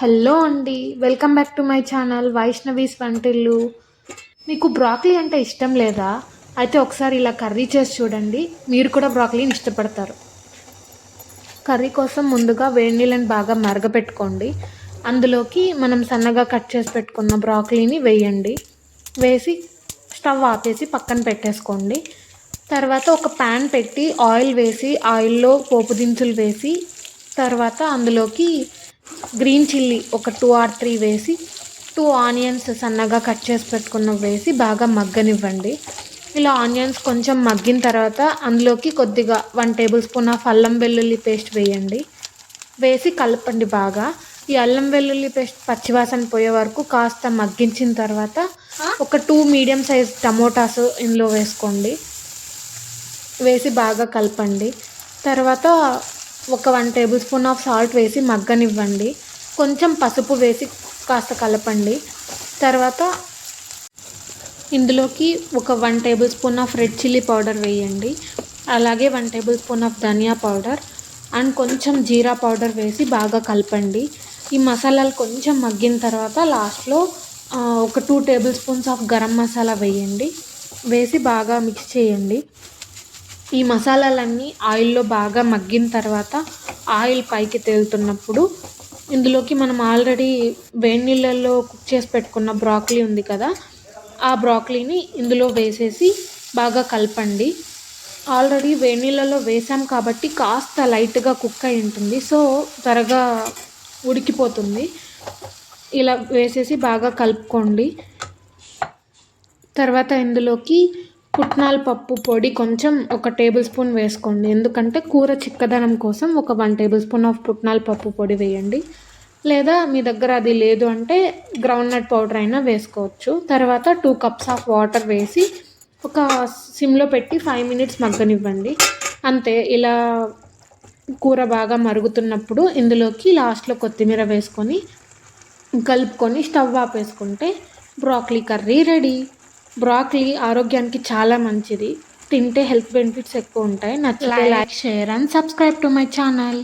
Hello అండి. Welcome back to my channel Vaishnavi's వంటిల్లు. మీకు బ్రాకలీ అంటే ఇష్టం లేదా? అయితే ఒకసారి ఇలా కర్రీ చేసి చూడండి. మీరు కూడా బ్రాకలీని ఇష్టపడతారు. కర్రీ కోసం ముందుగా వేడి నీళ్ళని బాగా మరగపెట్టుకోండి. అందులోకి మనం సన్నగా కట్ చేసి పెట్టుకున్న బ్రాకలీని వేయండి. వేసి స్టవ్ ఆపేసి పక్కన పెట్టేసుకోండి. తర్వాత ఒక ప్యాన్ పెట్టి ఆయిల్ వేసి ఆయిల్లో పోపు దినుసులు వేసి తర్వాత అందులోకి గ్రీన్ చిల్లీ ఒక 2 or 3 వేసి 2 ఆనియన్స్ సన్నగా కట్ చేసి పెట్టుకున్నవి వేసి బాగా మగ్గనివ్వండి. ఇలా ఆనియన్స్ కొంచెం మగ్గిన తర్వాత అందులోకి కొద్దిగా 1 టేబుల్ స్పూన్ ఆఫ్ అల్లం వెల్లుల్లి పేస్ట్ వేయండి. వేసి కలపండి బాగా. ఈ అల్లం వెల్లుల్లి పేస్ట్ పచ్చివాసన పోయే వరకు కాస్త మగ్గించిన తర్వాత ఒక 2 మీడియం సైజ్ టమోటాస్ ఇందులో వేసుకోండి. వేసి బాగా కలపండి. తర్వాత ఒక 1 టేబుల్ స్పూన్ ఆఫ్ సాల్ట్ వేసి మగ్గనివ్వండి. కొంచెం పసుపు వేసి కాస్త కలపండి. తర్వాత ఇందులోకి ఒక 1 tablespoon of red chilli powder వేయండి. అలాగే 1 tablespoon of dhaniya powder and కొంచెం జీరా పౌడర్ వేసి బాగా కలపండి. ఈ మసాలాలు కొంచెం మగ్గిన తర్వాత లాస్ట్లో ఒక 2 table spoons of garam masala వేయండి. వేసి బాగా మిక్స్ చేయండి. ఈ మసాలాలన్నీ ఆయిల్లో బాగా మగ్గిన తర్వాత ఆయిల్ పైకి తేలుతున్నప్పుడు ఇందులోకి మనం ఆల్రెడీ వేడి నీళ్ళల్లో కుక్ చేసి పెట్టుకున్న బ్రాకలీ ఉంది కదా, ఆ బ్రాకలీని ఇందులో వేసేసి బాగా కలపండి. ఆల్రెడీ వేడి నీళ్ళలో వేసాం కాబట్టి కాస్త లైట్గా కుక్ అయి ఉంటుంది, సో త్వరగా ఉడికిపోతుంది. ఇలా వేసేసి బాగా కలుపుకోండి. తర్వాత ఇందులోకి పుట్నాల పప్పు పొడి కొంచెం ఒక టేబుల్ స్పూన్ వేసుకోండి. ఎందుకంటే కూర చిక్కదనం కోసం ఒక 1 టేబుల్ స్పూన్ ఆఫ్ పుట్నాల పప్పు పొడి వేయండి. లేదా మీ దగ్గర అది లేదు అంటే గ్రౌండ్నట్ పౌడర్ అయినా వేసుకోవచ్చు. తర్వాత 2 కప్స్ ఆఫ్ వాటర్ వేసి ఒక సిమ్లో పెట్టి 5 minutes మగ్గనివ్వండి. అంతే. ఇలా కూర బాగా మరుగుతున్నప్పుడు ఇందులోకి లాస్ట్లో కొత్తిమీర వేసుకొని కలుపుకొని స్టవ్ ఆపేసుకుంటే బ్రాకలీ కర్రీ రెడీ. బ్రాకలీ ఆరోగ్యానికి చాలా మంచిది. తింటే హెల్త్ బెనిఫిట్స్ ఎక్కువ ఉంటాయి. నచ్చితే like, share and subscribe to my channel.